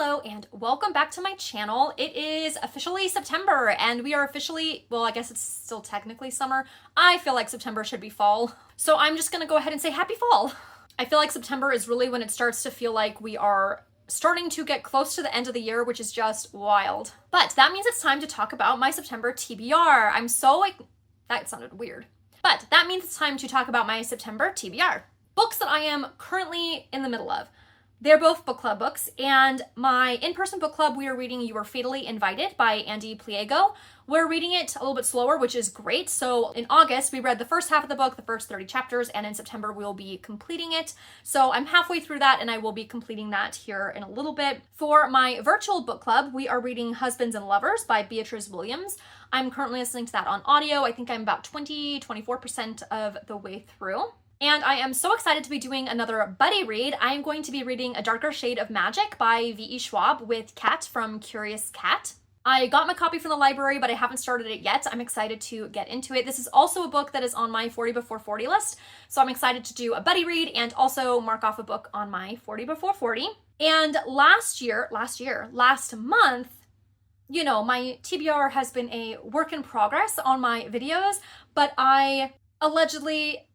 Hello and welcome back to my channel. It is officially September and we are officially, well, I guess it's still technically summer. I feel like September should be fall. So I'm just gonna go ahead and say happy fall. I feel like September is really when it starts to feel like we are starting to get close to the end of the year, which is just wild. But that means it's time to talk about my September TBR. I'm so like, that sounded weird. But that means it's time to talk about my September TBR. Books that I am currently in the middle of. They're both book club books, and my in-person book club, we are reading You Were Fatally Invited by Andy Pliego. We're reading it a little bit slower, which is great. So in August, we read the first half of the book, the first 30 chapters, and in September, we'll be completing it. So I'm halfway through that, and I will be completing that here in a little bit. For my virtual book club, we are reading Husbands and Lovers by Beatrice Williams. I'm currently listening to that on audio. I think I'm about 24% of the way through. And I am so excited to be doing another buddy read. I am going to be reading A Darker Shade of Magic by V.E. Schwab with Kat from Curious Cat. I got my copy from the library, but I haven't started it yet. I'm excited to get into it. This is also a book that is on my 40 before 40 list. So I'm excited to do a buddy read and also mark off a book on my 40 before 40. And last month, you know, my TBR has been a work in progress on my videos, but I allegedly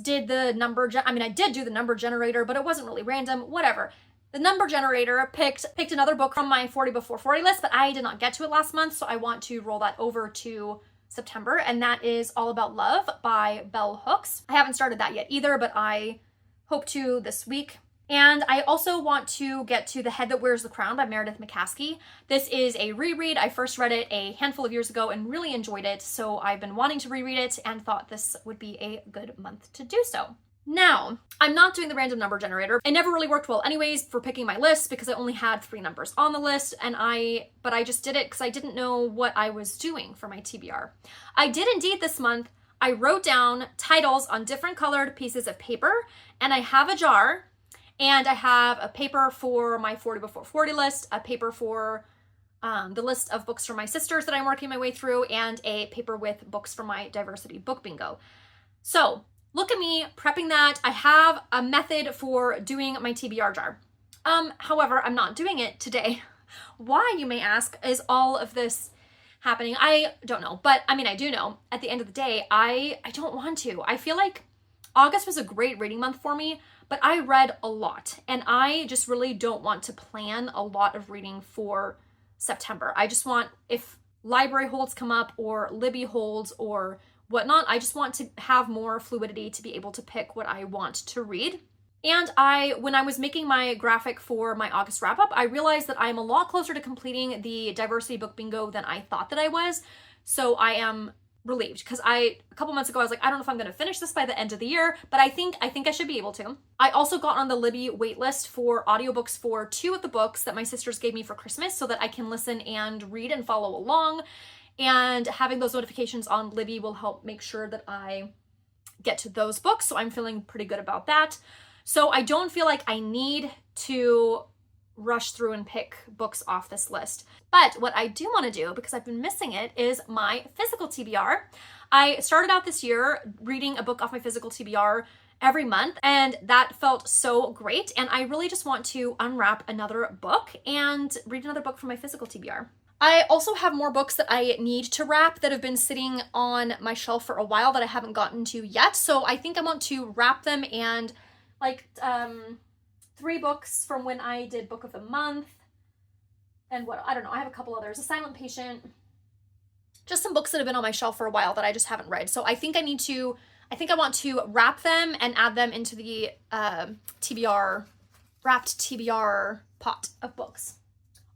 did the number, I did do the number generator, but it wasn't really random, whatever. The number generator picked another book from my 40 before 40 list, but I did not get to it last month, so I want to roll that over to September, and that is All About Love by Bell Hooks. I haven't started that yet either, but I hope to this week. And I also want to get to The Head That Wears the Crown by Meredith McCaskey. This is a reread. I first read it a handful of years ago and really enjoyed it, so I've been wanting to reread it and thought this would be a good month to do so. Now, I'm not doing the random number generator. It never really worked well anyways for picking my list because I only had 3 numbers on the list, but I just did it because I didn't know what I was doing for my TBR. I did indeed this month. I wrote down titles on different colored pieces of paper, and I have a jar. And I have a paper for my 40 before 40 list, a paper for the list of books from my sisters that I'm working my way through, and a paper with books from my diversity book bingo. So look at me prepping that. I have a method for doing my TBR jar. However, I'm not doing it today. Why, you may ask, is all of this happening? I don't know, but I do know. At the end of the day, I don't want to. I feel like August was a great reading month for me, but I read a lot, and I just really don't want to plan a lot of reading for September. I just want, if library holds come up or Libby holds or whatnot, I just want to have more fluidity to be able to pick what I want to read. And when I was making my graphic for my August wrap-up, I realized that I'm a lot closer to completing the diversity book bingo than I thought that I was. So I am relieved because a couple months ago I was like, I don't know if I'm going to finish this by the end of the year, but I think I should be able to. I also got on the Libby waitlist for audiobooks for 2 of the books that my sisters gave me for Christmas so that I can listen and read and follow along. And having those notifications on Libby will help make sure that I get to those books. So I'm feeling pretty good about that. So I don't feel like I need to rush through and pick books off this list. But what I do want to do, because I've been missing it, is my physical TBR. I started out this year reading a book off my physical TBR every month, and that felt so great. And I really just want to unwrap another book and read another book from my physical TBR. I also have more books that I need to wrap that have been sitting on my shelf for a while that I haven't gotten to yet. So I think I want to wrap them, and 3 books from when I did Book of the Month, and I don't know, I have a couple others. A Silent Patient, just some books that have been on my shelf for a while that I just haven't read. So I think I want to wrap them and add them into the wrapped TBR pot of books.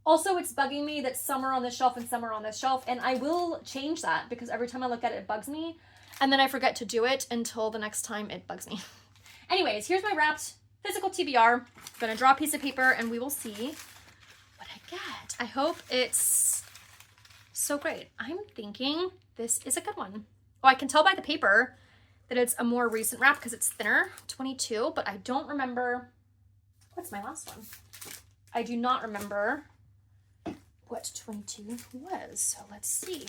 Also, it's bugging me that some are on this shelf and some are on this shelf, and I will change that because every time I look at it, it bugs me, and then I forget to do it until the next time it bugs me. Anyways, here's my wrapped physical TBR. I'm gonna draw a piece of paper and we will see what I get. I hope it's so great. I'm thinking this is a good one. Oh, I can tell by the paper that it's a more recent wrap because it's thinner, 22, but I don't remember, what's my last one? I do not remember what 22 was, so let's see.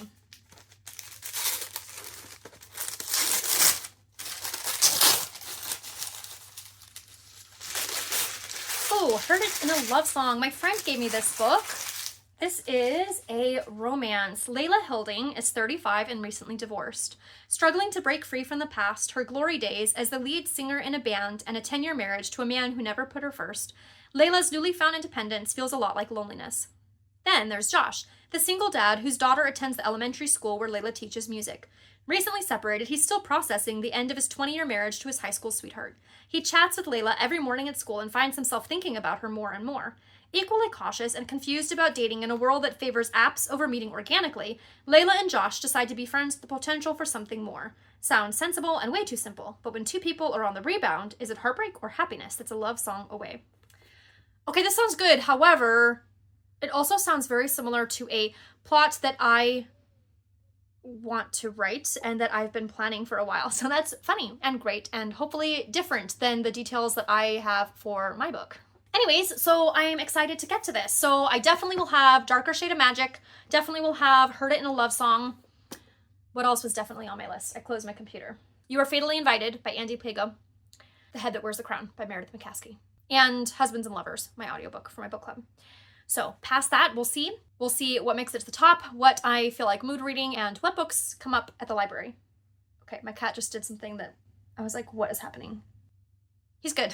Oh, Heard It in a Love Song. My friend gave me this book. This is a romance. Layla Hilding is 35 and recently divorced. Struggling to break free from the past, her glory days as the lead singer in a band and a 10-year marriage to a man who never put her first, Layla's newly found independence feels a lot like loneliness. Then there's Josh, the single dad whose daughter attends the elementary school where Layla teaches music. Recently separated, he's still processing the end of his 20-year marriage to his high school sweetheart. He chats with Layla every morning at school and finds himself thinking about her more and more. Equally cautious and confused about dating in a world that favors apps over meeting organically, Layla and Josh decide to be friends with the potential for something more. Sounds sensible and way too simple, but when two people are on the rebound, is it heartbreak or happiness that's a love song away? Okay, this sounds good. However, it also sounds very similar to a plot that I want to write and that I've been planning for a while. So that's funny and great and hopefully different than the details that I have for my book. Anyways, so I'm excited to get to this. So I definitely will have Darker Shade of Magic, definitely will have Heard It in a Love Song. What else was definitely on my list? I closed my computer. You Are Fatally Invited by Andy Pago, The Head That Wears the Crown by Meredith McCaskey, and Husbands and Lovers, my audiobook for my book club. So past that, we'll see. We'll see what makes it to the top, what I feel like mood reading, and what books come up at the library. Okay, my cat just did something that I was like, what is happening? He's good.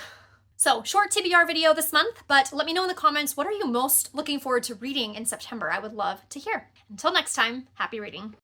So short TBR video this month, but let me know in the comments, what are you most looking forward to reading in September? I would love to hear. Until next time, happy reading.